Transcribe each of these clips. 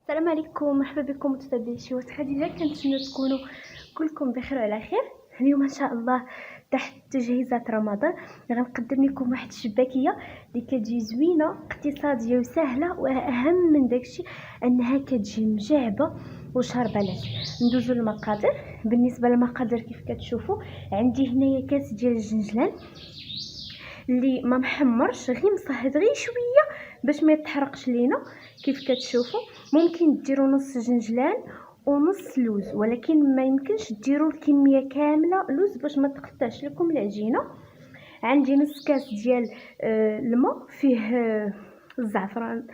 السلام عليكم، مرحبا بكم متتبعي شوات خديجه. كنتمنى تكونوا كلكم بخير وعلى خير. اليوم ان شاء الله تحت تجهيزات رمضان غنقدم لكم واحد الشباكيه اللي كتجي زوينه اقتصاديه وسهله، واهم من داكشي انها كتجي مجعبه وشربلات. ندوزو للمقادير. بالنسبه للمقادير كيف كتشوفوا عندي هنايا كاس ديال الجنجلان اللي ما محمرش، غير مصهد غير شويه باش ما يتحرقش لينا. كيف كتشوفوا ممكن ديروا نص جنجلان ونص لوز، ولكن ما يمكنش ديروا الكميه كامله لوز باش ما تقطعش لكم العجينه. عندي نص كاس ديال الماء فيه الزعفران،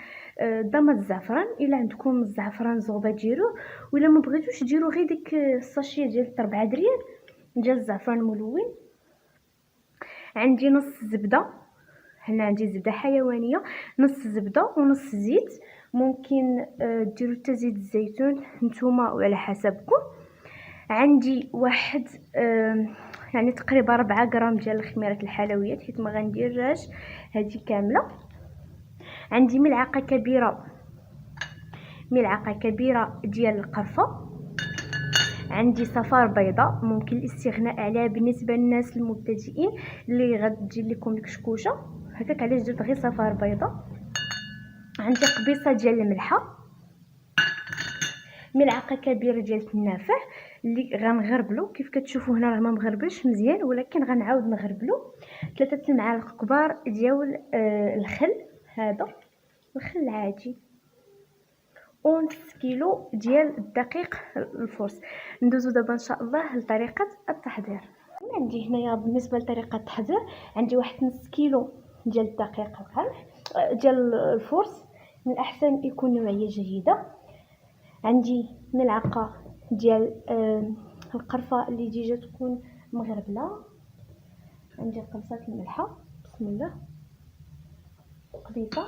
ضماد الزعفران. الا عندكم الزعفران زغبه ديروه، ولا ما بغيتوش ديروا غير ديك الساشيه ديال 4 دريال ديال الزعفران ملون. عندي نص زبده، هنا عندي زبده حيوانيه، نص زبده ونص زيت. ممكن ديروا حتى زيت الزيتون نتوما وعلى حسبكم. عندي واحد يعني تقريبا 4 غرام ديال الخميرات الحلويات، حيت ما غنديرهاش هذه كامله. عندي ملعقه كبيره ديال القرفه. عندي صفار بيضاء، ممكن الاستغناء عليها بالنسبه للناس المبتدئين اللي غتجي لكم الكشكوشه هكاك، علاش درت غير صفار بيضاء. عندي قبيصه ديال الملحه، ملعقه كبيره ديال النافع اللي غنغربلو. كيف كتشوفوا هنا راه ما مغربلش مزيان، ولكن غنعاود نغربلو. 3 المعالق كبار ديال الخل، هذا الخل العادي، ونص كيلو ديال الدقيق الفورس. ندوزو دابا ان شاء الله لطريقه التحضير. عندي هنايا بالنسبه لطريقه التحضير عندي واحد نص كيلو ديال الدقيق القمح ديال الفورس، من الاحسن يكون نوعيه جيده. عندي ملعقه ديال القرفه اللي ديجا تكون مغربله. عندي قبصه الملحه، بسم الله، قبيصه.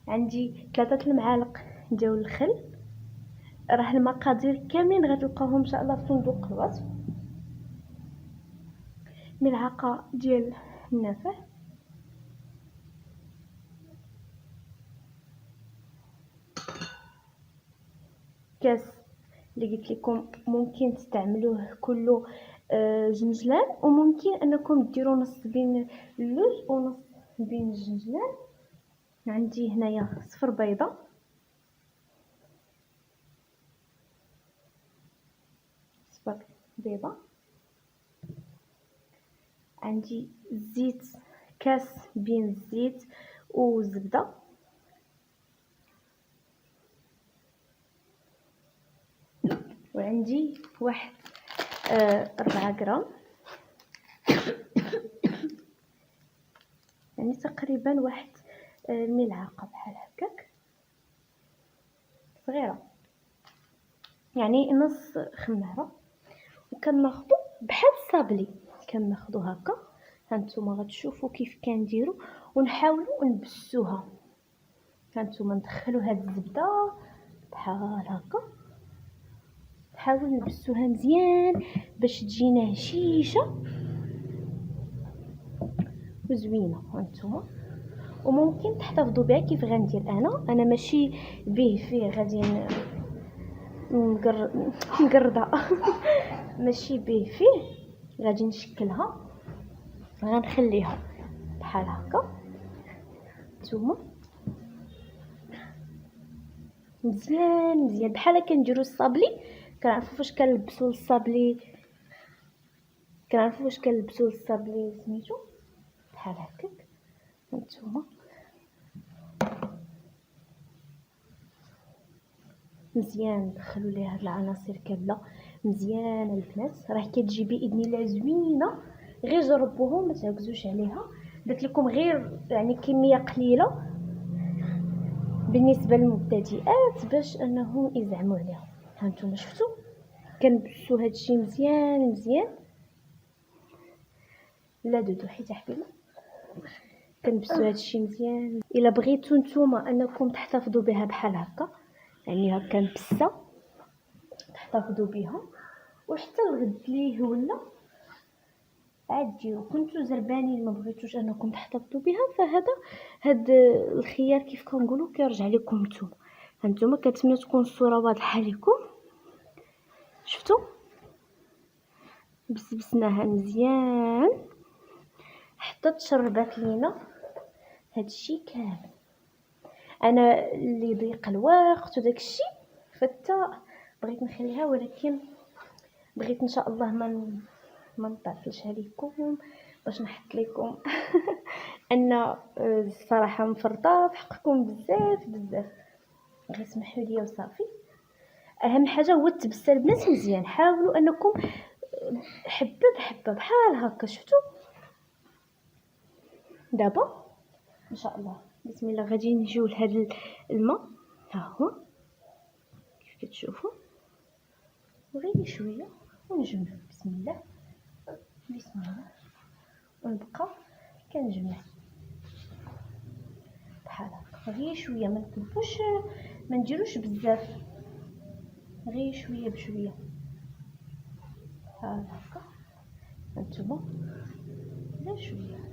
عندي 3 المعالق ديال الخل. راه المقادير كاملين غتلقاوهم ان شاء الله في صندوق الوصف. ملعقه ديال النافع، كاس اللي قلت لكم ممكن تستعملوه كله جنجلان، وممكن انكم ديروا نص بين اللوز ونص بين الجنجلان. عندي هنايا صفر بيضه، صفر بيضه. عندي زيت، كاس بين الزيت والزبده. وعندي واحد 4 غرام، يعني تقريبا واحد ملعقه بحال هكاك صغيره، يعني نص خماره. وكناخذوا بحال الصابلي، كناخذوا هكا. هانتوما غتشوفوا كيف كنديروا، ونحاولوا نبسوها. هانتوما ندخلوا هاد الزبده بحال هكا، نحاول نبسوها مزيان باش تجينا هشيشه وزوينه. هانتوما وممكن تحتفظوا بها كيف غندير انا ماشي به فيه غادي نقرضها ماشي به فيه غادي نشكلها، غنخليها بحال هكا. نتوما مزيان بحال كنديروا الصابلي. كنعرفوا فاش كنلبسوا الصابلي سميتو بحال هكاك. هانتوما مزيان دخلوا ليها هاد العناصر كامله مزيان البنات، راه كتجي باذن الله زوينه. غير جربوها ما تعكزوش عليها. درت لكم غير يعني كميه قليله بالنسبه للمبتدئات باش انهم يزعموا عليها. هانتوما شفتوا كنبسوا هادشي مزيان. لا دودو حيت حبيبه، كنبسوا هادشي مزيان. الا بغيتو نتوما انكم تحتفظوا بها بحال هكا، يعني هكا مبسه، تحتفظوا بها وحتى الغد ليه ولا عاد ديروا. كنتو زربانين ما بغيتوش انكم تحتفظوا بها، فهذا الخيار كيف كنقولوا كيرجع لكم نتوما. هانتوما كنتمنى تكون الصوره واضحه لكم. شفتوا بسبسناها مزيان حتى تشربات لينا هادشي كامل. انا اللي ضيق الوقت وداكشي فتا بغيت نخليها، ولكن بغيت ان شاء الله ما نطفلش عليكم باش نحط لكم ان الصراحه مفرطه في حقكم بزاف. غير سمحوا لي وصافي. اهم حاجه هو التبسه البنات مزيان. حاولوا انكم حبه بحال هكا. شفتوا دابا ان شاء الله بسم الله غادي نجيو لهذا الماء. ها هو كيف كتشوفوا، غير شويه ونجمع. بسم الله ونبقى كنجمع بحال هكا غير شويه. ما نكبوش، ما نديروش بزاف، غير شويه بشويه بحال هكا. هانتوما غير شويه.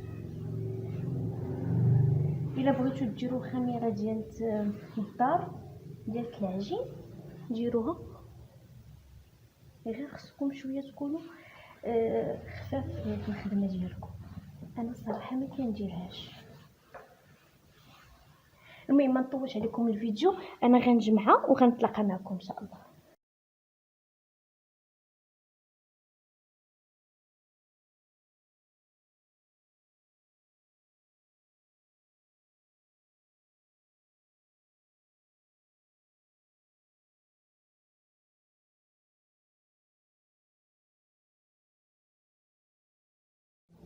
الا بغيتو ديروا خميره ديال الدار ديال العجين ديروها، غير خصكم شويه تكونوا خفاف في الخدمه ديالكم. انا الصراحه ما كنديرهاش. المهم ما نطولش عليكم الفيديو، انا غنجمعها وغنتلاقى معكم ان شاء الله.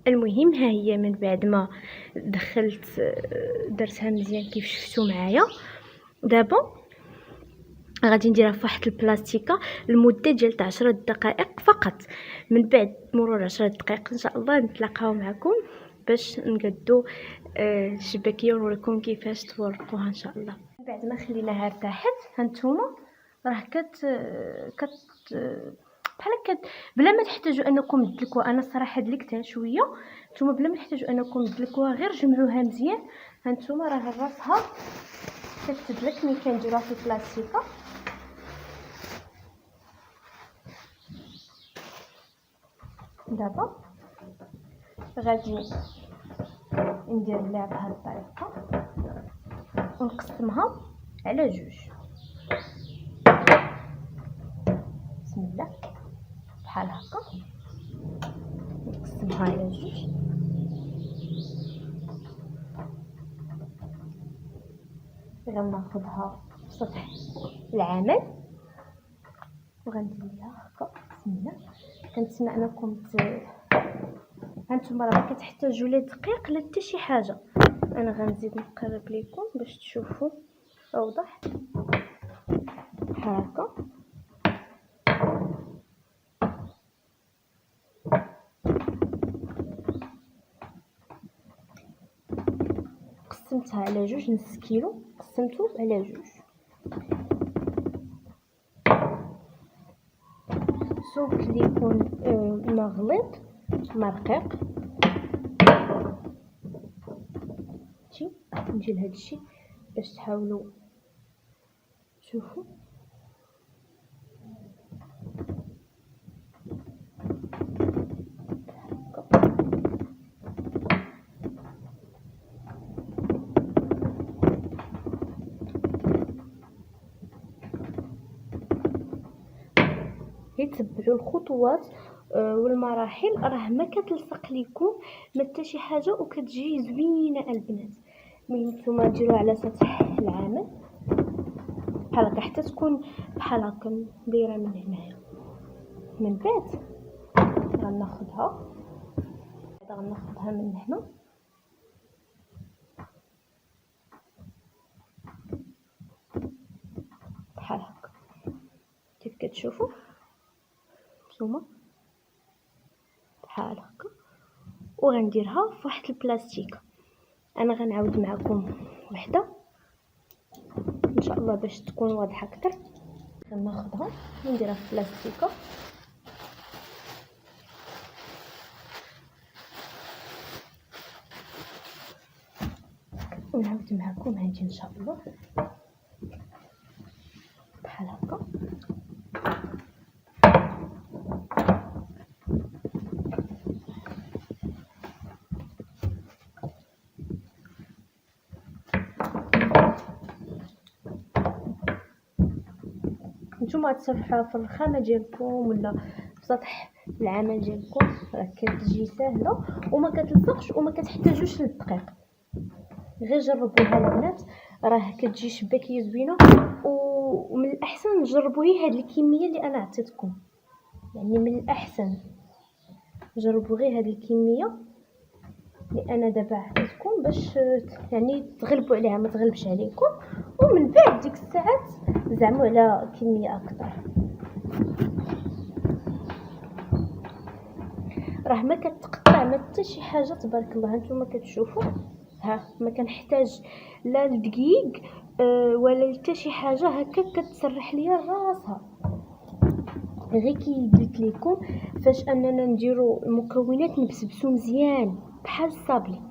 المهم ها هي من بعد ما دخلت درتها مزيان كيف شفتوا معايا. دابا غادي نديرها في واحد البلاستيكه لمده ديال 10 دقائق فقط. من بعد مرور 10 دقائق ان شاء الله نتلاقاو معكم باش نقدو الشباكيه ونوريكم كيفاش تورقوها ان شاء الله. بعد ما خليناها ارتاحت هانتوما راه كت بحال بلا ما تحتاجوا انكم تدلكوها. انا الصراحه دلكتها شويه، نتوما بلا ما تحتاجوا انكم تدلكوها غير جمعوها مزيان. هانتوما راه راسها كتدلك ملي كنديروها في البلاستيكه. دابا غادي ندير ليها بهذه الطريقه ونقسمها على جوج. بسم الله بحال هكا نقسمها على جوج. غناخذها في سطح العمل وغندير ليها هكا. بسم الله. كنتمنى انكم هانتوما راه ما كتحتاجوا لا دقيق لا حتى شي حاجه. انا غنزيد نقرب لكم باش تشوفوا اوضح بحال هكا. قسمتها على جوج، نص كيلو قسمته على جوج. سوق اللي يكون مغليظ ما رقيق. نجي لهذا الشيء باش تحاولوا تشوفوا. تبعوا الخطوات والمراحل، راه ما كتلصق لكم ما حتى شي حاجه وكتجي زوينه البنات. المهم نتوما ديروها على سطح العمل بحال هكا حتى تكون بحال هكا دايره من هنايا. من بعد غناخذها من هنا بحال هكا كيف كتشوفوا نتوما بحال هكا. وغنديرها في واحد البلاستيك. انا غنعاود معكم وحده ان شاء الله باش تكون واضحه اكثر. غناخذها ونديرها في بلاستيكه ونعاود معكم هادي ان شاء الله. بحال هكا. نتوما تسرحوها في الرخامه ديالكم ولا في سطح العمل ديالكم، راه كتجي ساهله وما كتلصقش وما كتحتاجوش للدقيق. غير جربوها البنات، راه كتجي شباكيه زوينه. ومن الاحسن تجربوا غير هاد الكميه اللي انا عطيتكم، يعني من الاحسن جربوا غير هاد الكميه اللي انا دابا عطيتكم باش يعني تغلبوا عليها، ما تغلبش عليكم. ومن بعد ديك الساعات زعموا على كميه اكثر. راه ما كتقطع ما حتى شي حاجه، تبارك الله. هانتوما كتشوفوا، ها ما كنحتاج لا لدقيق ولا حتى شي حاجه. هكا كتسرح ليا راسها. غير كي قلت لكم فاش اننا نديروا المكونات نبسبسو مزيان بحال الصابلي.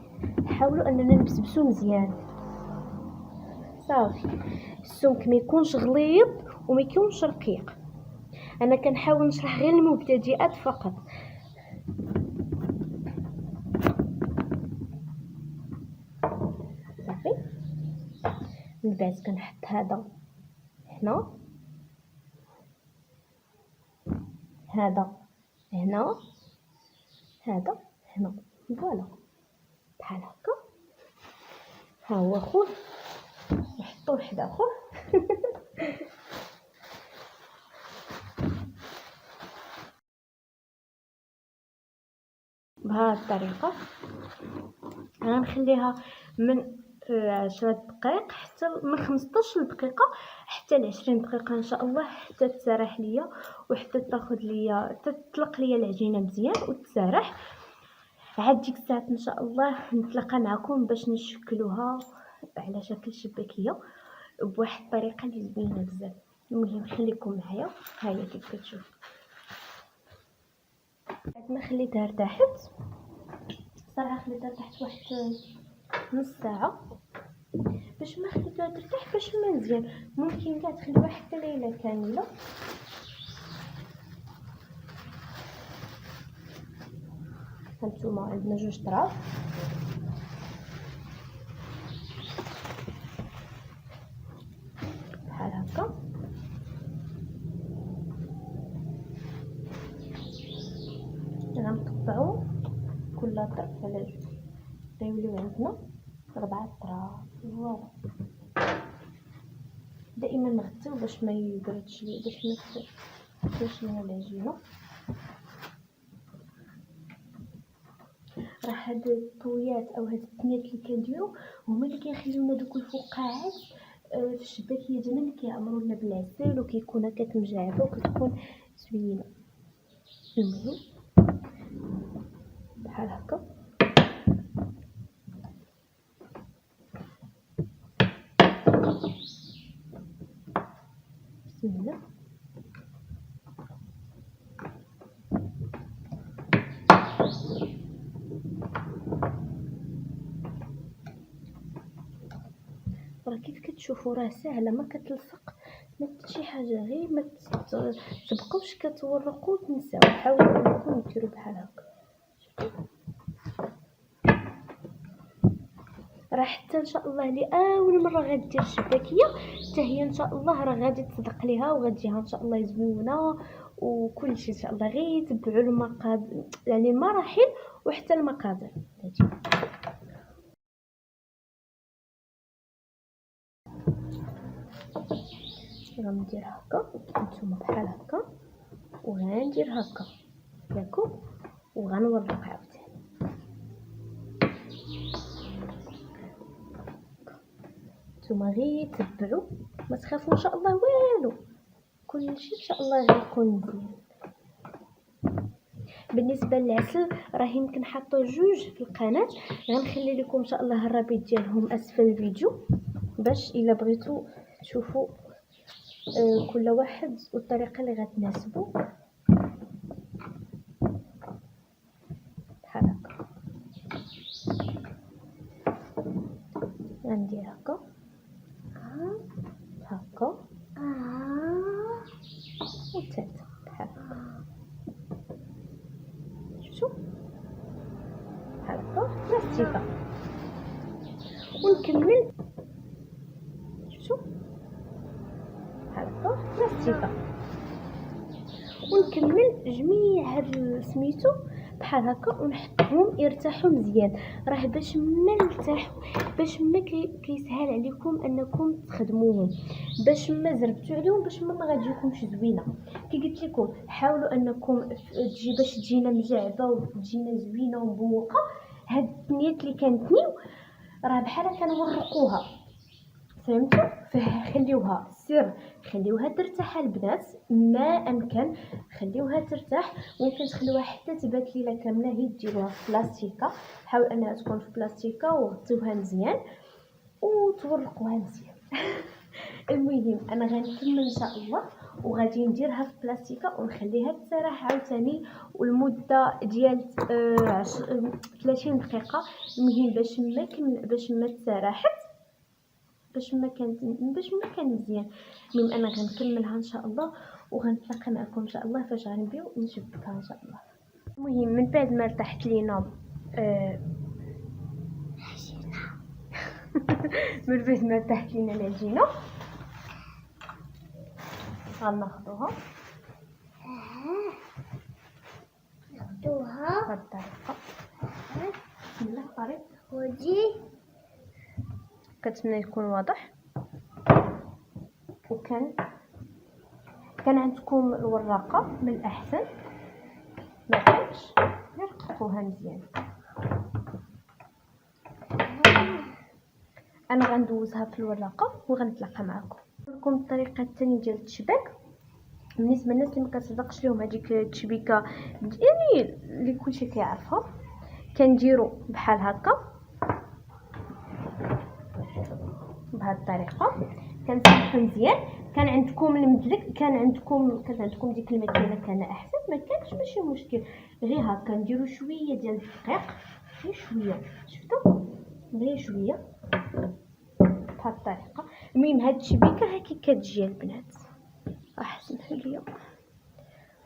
حاولوا اننا نبسبسو مزيان صافي. السمك ما يكونش غليظ وما يكونش رقيق. انا كنحاول نشرح غير المبتدئات فقط. صافي. من بعد كنحط هذا هنا، هذا هنا، هذا هنا. فوالا بحال هكا. ها هو خوه، نحطو واحد اخر. بهذه الطريقه غنخليها من 10 دقائق حتى من 15 دقيقه حتى ل 20 دقيقه ان شاء الله، حتى تسرح ليا وحتى تاخذ ليا تطلق ليا العجينه مزيان وتسرح. عاد ديك الساعه ان شاء الله نتلاقى معكم باش نشكلوها على شكل شباكيه بواحد الطريقه اللي زوينه بزاف. المهم خليكم معايا. ها هي كيف كتشوف. بعد ما خليتها ارتاحت صراحه، خليتها ارتاحت واحد نص ساعه باش ما خليتها ترتاح باش ما مزيان. ممكن كاع تخليوها حتى ليله كامله. هانتوما عندنا جوج طراف. بحال هكا. غنقطعو كل طرف على جوج، غيوليو عندنا 4 طراف. فوالا دائما نغطيو باش ما يبردش لي، باش ما تفوتش لينا العجينه. راه هاد الطويات او هاد التنيات اللي كنديرو هما اللي كيخليونا دوك الفقاعات في الشباكيه ديالنا اللي كيعمروا لنا بالعسل وكيكون هكاك مجعبه وكتكون زوينه. المهم بحال هكا. بسم الله. راه كيف كتشوفوا راه ساهله، ما كتلصق ما حتى شي حاجه. غير ما تبقاوش كتورقوا وتنساو. حاولوا انكم ديروا بحال هكا. راه حتى ان شاء الله اللي اول مره غدير الشباكيه حتى هي ان شاء الله راه غادي تصدق ليها وغتجيها ان شاء الله زوينه وكل شيء ان شاء الله. غير تبعوا المقادير يعني المراحل وحتى المقادير. غندير هكا نتوما بحال هكا وغندير هكا ياكو وغنورق عاوتاني. نتوما غير تبعوا ما تخافوا ان شاء الله والو، كل شيء ان شاء الله غيكون مزيان. بالنسبه للعسل راه يمكن حطوا جوج في القناه، غنخلي لكم ان شاء الله الرابط ديالهم اسفل الفيديو باش الا بغيتوا تشوفوا كل واحد والطريقه اللي غتناسبو. بحال هكا غندير هكا هكا ونكمل شفتوا بحال هكا بلاستيكه، ونكمل جميع هاد سميتو بحال هكا ونحطهم يرتاحوا مزيان. راه باش ما نرتاحوا، باش ما كيسهل عليكم انكم تخدموهم، باش ما زربتوا عليهم، باش ما غتجيكمش زوينه. كي قلت لكم حاولوا انكم باش تجينا مجعبه وتجينا زوينه ومبوقه. هاد التنيات اللي كنتنيو راه بحال كنورقوها، فهمتوا؟ فخليوها سر، خليوها ترتاح البنات ما امكن، خليوها ترتاح. ممكن تخلوها حتى تبات ليله كامله، هي ديروها في بلاستيكه، حاول انها تكون في بلاستيكه وغطيوها مزيان وتورقوها مزيان. المهم انا غنكمل ان شاء الله وغادي نديرها في بلاستيكه ونخليها تسرح عاوتاني والمده ديال 30 دقيقه. المهم باش ما تسرحت، باش ما كان مزيان. المهم انا غنكملها ان شاء الله وغنتلاقى معكم ان شاء الله فاش غنبيو نشبكها ان شاء الله. المهم من بعد ما ارتحت لينا من بعد ما ارتحت لينا العجينه غناخذوها بهذه الطريقه. بسم الله الطريق ودي كتمنى يكون واضح. وكان عندكم الوراقه من الاحسن ما كانش نرققوها مزيان. انا غندوزها في الوراقه وغنتلاقى معكم. لكم الطريقه الثانيه ديال التشباك بالنسبه للناس اللي ما كتصدقش لهم هذيك التشبيكه يعني اللي كلشي كيعرفها. كنديروا بحال هكا بهذه الطريقه، كنسحوا مزيان. كان عندكم المدلك، كان عندكم ديك الماكينه كان احسن، ما كانش ماشي مشكل. غير هكا نديروا شويه ديال الدقيق، غير شويه، شفتوا غير شويه بهذه الطريقه. المهم هاد الشبيكه هكي كتجي البنات، احسن ليا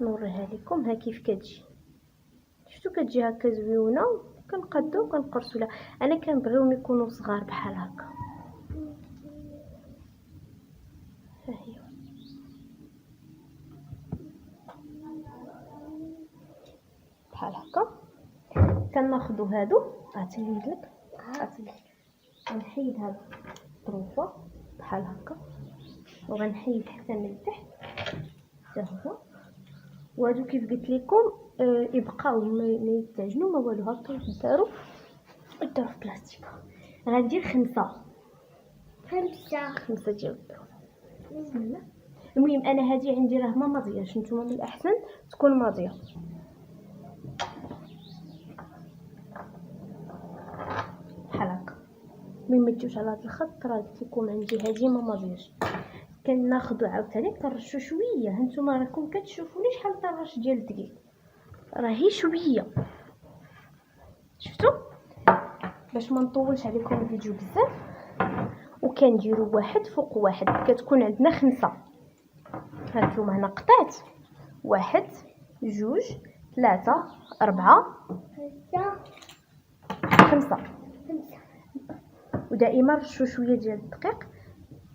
نوريها لكم ها كيف كتجي. شفتوا كتجي هكا زويونه، كنقادو وكنقرصوا لها. انا كنبغيهم يكونوا صغار بحال هكا. ها هي بحال هكا. كناخذوا هادو عطيني يدك، غنحيد هاد الطروفه بحال هكا وغنحيد حتى من تحت حتى هو. وهادو كيف قلت لكم يبقاو ما يتعجنوا ما والو، هكا يداروا في بلاستيك. غندير 5 ديال الطروف. بسم الله. المهم انا هذه عندي راه ما ماضياش، نتوما من الاحسن تكون ماضيه بحال هكا. المهم ما تجيوش على هذا الخط، راه قلت لكم عندي هذه ما ماضياش. كناخذوا عاوتاني كنرشوا شويه. هانتوما راكم كتشوفوني شحال طرش ديال الدقيق، راهي شويه. شفتوا باش ما نطولش عليكم الفيديو بزاف. وكنديروا واحد فوق واحد، كتكون عندنا 5. هانتوما هنا قطعت 1 2 3 4 5. ودائما رشوا شويه ديال الدقيق.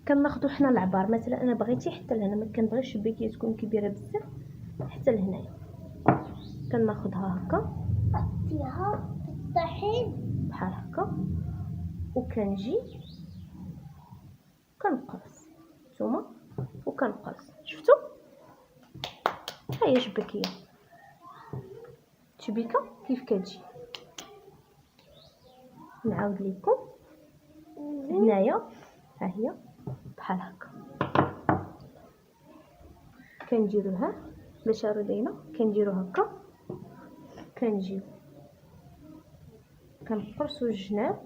كناخذوا حنا العبار، مثلا انا بغيتي حتى لهنا، ما كنبغيش الشباكيه تكون كبيره بزاف، حتى لهنايا كناخذها هكا فيها الطحين بحال هكا. وكنجي كنقرص نتوما وكنقرص. شفتوا ها هي شباكيه تشبيكه كيف كتجي. نعاود لكم هنايا ها هي بحال هكا. كنديروها باش ردينا، كنديرو هكا، كنجيو كنقرصوا الجناب،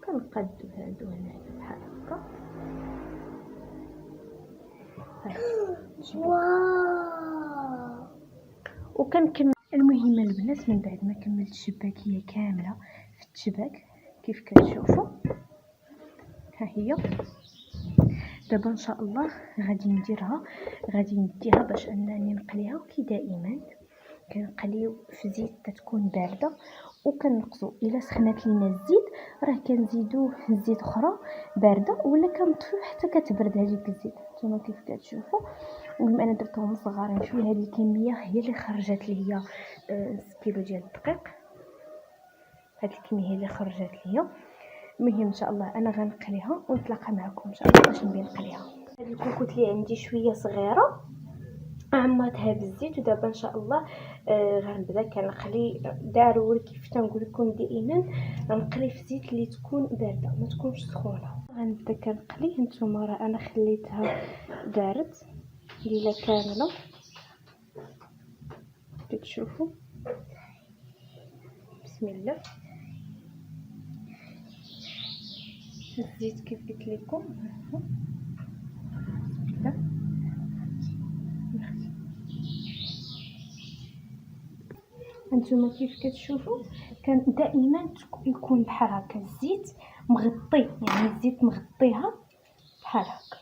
كنقادو هادو هنايا بحال هكا. واو. وكنكمل. المهم البنات من بعد ما كملت الشباكيه كامله في التشباك كيف كتشوفوا ها هي. دابا ان شاء الله غادي نديها باش انني نقليها. وكي دائما كنقليو في زيت تكون بارده وكنقصوا. الا سخنات لينا الزيت راه كنزيدوا الزيت اخرى بارده ولا كنطفيو حتى كتبرد هذيك الزيت. نتوما كيف كتشوفوا. المهم انا درتهم صغارين شويه. هذه الكميه هي اللي خرجت لي هي نص كيلو ديال الدقيق. هذه الكميه هي اللي خرجت لي. المهم ان شاء الله انا غنقليها ونتلاقى معكم ان شاء الله باش نبين نقليها. هذه الكوكوط اللي عندي شويه صغيره عمرتها بالزيت، ودابا ان شاء الله غنبدا كنقلي ضروري كيف تنقول لكم دائما غنقلي في زيت اللي تكون بارده ما تكونش سخونه. غنبدا كنقلي. نتوما راه انا خليتها دارت ليله كامله كتشوفوا. بسم الله. الزيت كيف قلت لكم هانتوما كيف كتشوفوا. كان دائما يكون بحال هكا الزيت مغطي، يعني الزيت مغطيها بحال هكا.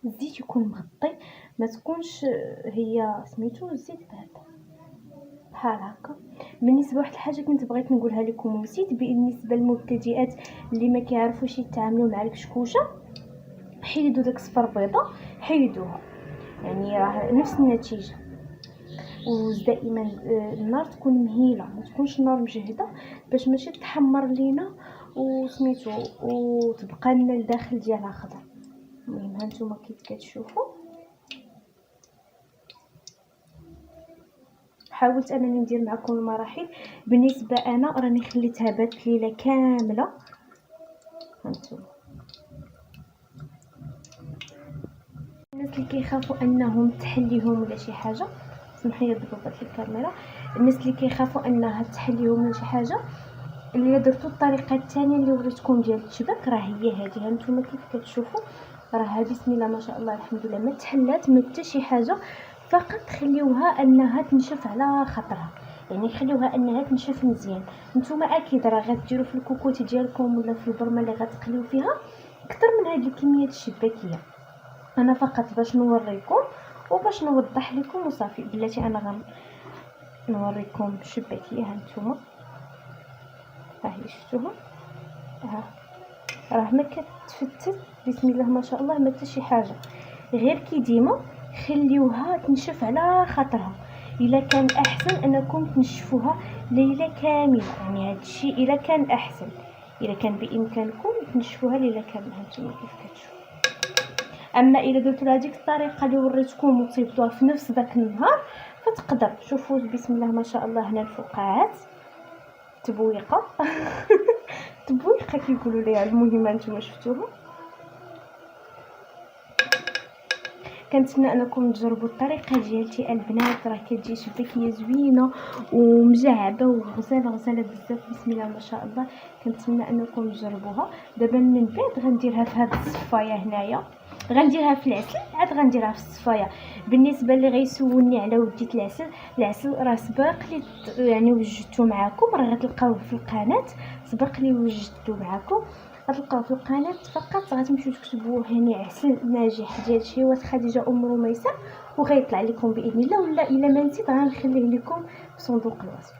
الزيت يكون مغطي ما تكونش هي سميتو الزيت بارد بحال هكا. بالنسبه لواحد الحاجه كنت بغيت نقولها لكم ونسيت، بالنسبه للمبتدئات اللي ما كيعرفوش يتعاملوا مع الكشكوشه، حيدوا داك الصفر بيضه حيدوها، يعني راه نفس النتيجه. ودائما النار تكون مهيله ما تكونش النار مجهده باش ماشي تحمر لينا وسميتو وتبقى لنا الداخل ديالها خضر. المهم هانتوما كيف كتشوفوا. حاولت انني ندير معكم المراحل. بالنسبه انا راني خليتها بات ليله كامله. هانتوما الناس اللي كيخافوا انهم تحليهم ولا شي حاجه، سمحي لي ضربت الكاميرا. الناس اللي كيخافوا انها تحليهم ولا شي حاجه، اللي درتو الطريقه الثانيه اللي وريتكم ديال التشبك راه هي هذه. هانتوما كيف كتشوفوا راه بسم الله ما شاء الله الحمد لله ما تحلات ما حتى شي حاجه. فقط خليوها انها تنشف على خاطرها، يعني خليوها انها تنشف مزيان. نتوما اكيد راه غديروا في الكوكوط ديالكم ولا في البرمه اللي غتقليو فيها اكثر من هذه الكميه الشباكيه. انا فقط باش نوريكم وباش نوضح لكم وصافي. بلاتي انا غنوريكم الشباكيه. هانتوما ها هي شفتوها، ها راه ما كتفتت بسم الله ما شاء الله ما حتى شي حاجه، غير كي ديما خليوها تنشف على خاطرها. الا كان احسن انكم تنشفوها ليله كامله، يعني هذا الشيء الا كان احسن، الا كان بامكانكم تنشفوها ليله كامله. هانتوما كيف كتشوفوا. اما الا درتوا هذيك الطريقه اللي وريتكم وصيبتوها في نفس داك النهار فتقدر شوفوا بسم الله ما شاء الله. هنا الفقاعات تبويقه تبويقه كيقولوا ليها. المهم انتم شفتوها. كنتمنى انكم تجربوا الطريقه ديالتي البنات، راه كتجي شباكيه زوينه ومجعبه وغزاله بزاف بسم الله ما شاء الله. كنتمنى انكم تجربوها. دابا من بعد غنديرها في هذه الصفايه هنايا، غنديرها في العسل عاد غنديرها في الصفايه. بالنسبه اللي غيسولني على وديت العسل راه سبق لي يعني وجدته معكم، راه غتلقاوه في القناه. سبق لي وجدته معكم غتلقاوه في القناه. فقط غتمشيو تكتبوا هنا عسل ناجح ديال شهوة خديجه ام رميسه وغيطلع لكم باذن الله. ولا الا ما نسيت غنخليه لكم في صندوق الوصف.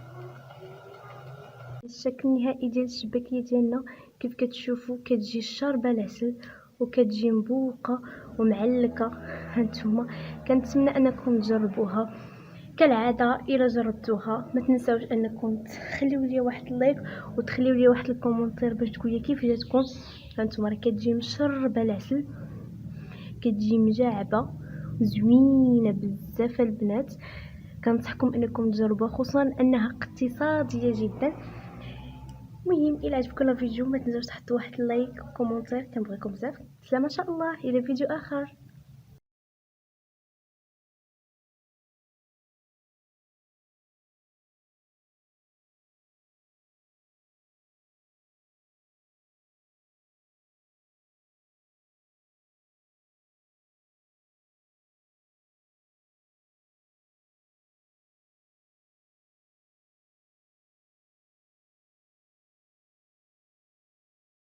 الشكل النهائي ديال الشباكيه ديالنا كيف كتشوفوا كتجي شاربه العسل وكتجي مبوقه ومعلكه. هانتوما كنتمنى انكم تجربوها كالعاده. الا جربتوها ما تنساوش انكم تخليو لي واحد اللايك وتخليو لي واحد الكومونتير باش تقولوا كيف جاتكم. هانتوما راه كتجي مشربه العسل، كتجي مجاعبه زوينه بزاف البنات. كنصحكم انكم تجربوها خصوصا انها اقتصاديه جدا. المهم الى عجبكم الفيديو ما تنساوش تحطوا واحد اللايك وكومونتير. كنبغيكم بزاف. سلام ان شاء الله الى فيديو اخر.